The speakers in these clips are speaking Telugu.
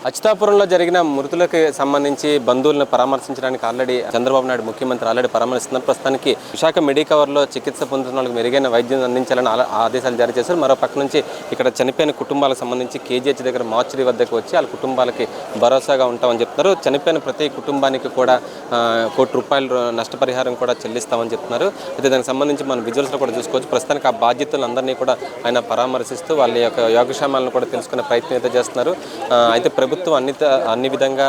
అచ్యుతాపురంలో జరిగిన మృతులకు సంబంధించి బంధువులను పరామర్శించడానికి ఆల్రెడీ చంద్రబాబు నాయుడు ముఖ్యమంత్రి ఆల్రెడీ పరామర్శిస్తున్నారు. ప్రస్తుతానికి విశాఖ మెడికవర్లో చికిత్స పొందుతున్న వాళ్ళకి మెరుగైన వైద్యం అందించాలని ఆదేశాలు జారీ చేశారు. మరో పక్క నుంచి ఇక్కడ చనిపోయిన కుటుంబాలకు సంబంధించి కేజీహెచ్ దగ్గర మార్చురీ వద్దకు వచ్చి వాళ్ళ కుటుంబాలకి భరోసాగా ఉంటామని చెప్తున్నారు. చనిపోయిన ప్రతి కుటుంబానికి కూడా ₹1,00,00,000 నష్టపరిహారం కూడా చెల్లిస్తామని చెప్తున్నారు. అయితే దానికి సంబంధించి మనం విజువల్స్లో కూడా చూసుకోవచ్చు. ప్రస్తుతానికి ఆ బాధ్యతలందరినీ కూడా ఆయన పరామర్శిస్తూ వాళ్ళ యొక్క యోగక్షేమాలను కూడా తెలుసుకునే ప్రయత్నం అయితే చేస్తున్నారు. అయితే ప్రభుత్వం అన్ని విధంగా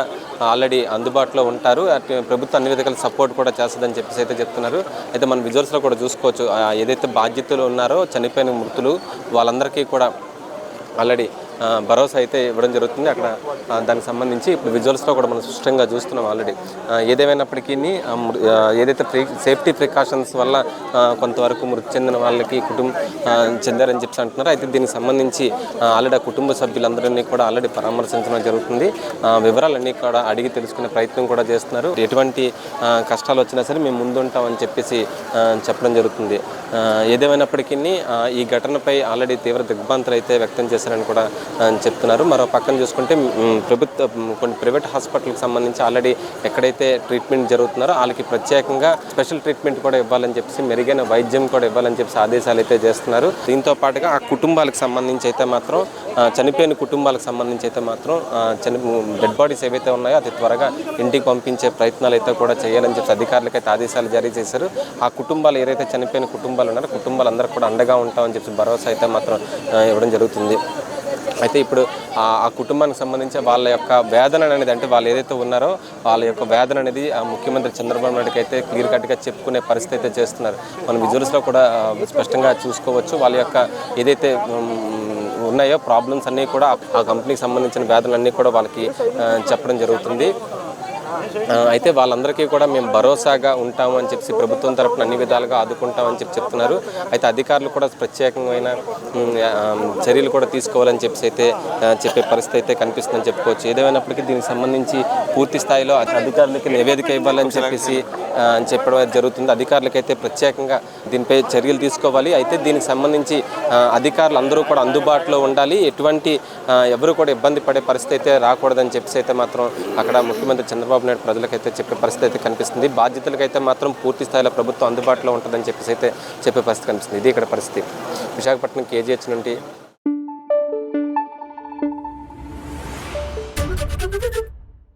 ఆల్రెడీ అందుబాటులో ఉంటారు. ప్రభుత్వం అన్ని విధాలుగా సపోర్ట్ కూడా చేస్తుందని చెప్పేసి అయితే చెప్తున్నారు. అయితే మనం విజువల్స్లో కూడా చూసుకోవచ్చు. ఏదైతే బాధ్యతలు ఉన్నారో చనిపోయిన మృతులు వాళ్ళందరికీ కూడా ఆల్రెడీ భరోసా అయితే ఇవ్వడం జరుగుతుంది. అక్కడ దానికి సంబంధించి ఇప్పుడు విజువల్స్లో కూడా మనం స్పష్టంగా చూస్తున్నాం. ఆల్రెడీ ఏదేమైనప్పటికీ ఏదైతే సేఫ్టీ ప్రికాషన్స్ వల్ల కొంతవరకు మృతి చెందిన వాళ్ళకి చెందారని చెప్పి అంటున్నారు. అయితే దీనికి సంబంధించి ఆల్రెడీ కుటుంబ సభ్యులందరినీ కూడా ఆల్రెడీ పరామర్శించడం జరుగుతుంది. వివరాలన్నీ కూడా అడిగి తెలుసుకునే ప్రయత్నం కూడా చేస్తున్నారు. ఎటువంటి కష్టాలు వచ్చినా సరే మేము ముందుంటామని చెప్పేసి చెప్పడం జరుగుతుంది. ఏదేమైనప్పటికీ ఈ ఘటనపై ఆల్రెడీ తీవ్ర దిగ్భ్రాంతులు అయితే వ్యక్తం చేశారని కూడా చెప్తున్నారు. మరో పక్కన చూసుకుంటే కొన్ని ప్రైవేట్ హాస్పిటల్కి సంబంధించి ఆల్రెడీ ఎక్కడైతే ట్రీట్మెంట్ జరుగుతున్నారో వాళ్ళకి ప్రత్యేకంగా స్పెషల్ ట్రీట్మెంట్ కూడా ఇవ్వాలని చెప్పేసి మెరుగైన వైద్యం కూడా ఇవ్వాలని చెప్పేసి ఆదేశాలు అయితే చేస్తున్నారు. దీంతో పాటుగా ఆ కుటుంబాలకు సంబంధించి అయితే మాత్రం చనిపోయిన కుటుంబాలకు సంబంధించి అయితే మాత్రం డెడ్ బాడీస్ ఏవైతే ఉన్నాయో అది త్వరగా ఇంటికి పంపించే ప్రయత్నాలు అయితే కూడా చేయాలని చెప్పి అధికారులకు అయితే ఆదేశాలు జారీ చేశారు. ఆ కుటుంబాలు ఏదైతే చనిపోయిన కుటుంబాలు ఉన్నారో కుటుంబాలందరూ కూడా అండగా ఉంటామని చెప్పి భరోసా అయితే మాత్రం ఇవ్వడం జరుగుతుంది. అయితే ఇప్పుడు ఆ కుటుంబానికి సంబంధించి వాళ్ళ యొక్క వేదన అనేది అంటే వాళ్ళు ఏదైతే ఉన్నారో వాళ్ళ యొక్క వేదన అనేది ముఖ్యమంత్రి చంద్రబాబు నాయుడుకి అయితే క్లియర్ కట్గా చెప్పుకునే పరిస్థితి అయితే చేస్తున్నారు. మనం విజువల్స్లో కూడా స్పష్టంగా చూసుకోవచ్చు. వాళ్ళ యొక్క ఏదైతే ఉన్నాయో ప్రాబ్లమ్స్ అన్నీ కూడా ఆ కంపెనీకి సంబంధించిన వేదనలన్నీ కూడా వాళ్ళకి చెప్పడం జరుగుతుంది. అయితే వాళ్ళందరికీ కూడా మేము భరోసాగా ఉంటాము అని చెప్పి ప్రభుత్వం తరఫున అన్ని విధాలుగా ఆదుకుంటామని చెప్తున్నారు. అయితే అధికారులు కూడా ప్రత్యేకమైన చర్యలు కూడా తీసుకోవాలని అయితే చెప్పే పరిస్థితి అయితే కనిపిస్తుందని చెప్పుకోవచ్చు. ఏదేమైనప్పటికీ దీనికి సంబంధించి పూర్తి స్థాయిలో అధికారులకి నివేదిక ఇవ్వాలని చెప్పేసి చెప్పడం జరుగుతుంది. అధికారులకైతే ప్రత్యేకంగా దీనిపై చర్యలు తీసుకోవాలి. అయితే దీనికి సంబంధించి అధికారులు అందరూ కూడా అందుబాటులో ఉండాలి. ఎవరు కూడా ఇబ్బంది పడే పరిస్థితి అయితే రాకూడదని చెప్పేసి అయితే మాత్రం అక్కడ ముఖ్యమంత్రి చంద్రబాబు నాయుడు ప్రజలకైతే చెప్పే పరిస్థితి అయితే కనిపిస్తుంది. బాధ్యతలకైతే మాత్రం పూర్తి స్థాయిలో ప్రభుత్వం అందుబాటులో ఉంటుందని చెప్పేసి అయితే చెప్పే పరిస్థితి కనిపిస్తుంది. ఇది ఇక్కడ పరిస్థితి. విశాఖపట్నం కేజీహెచ్ నుండి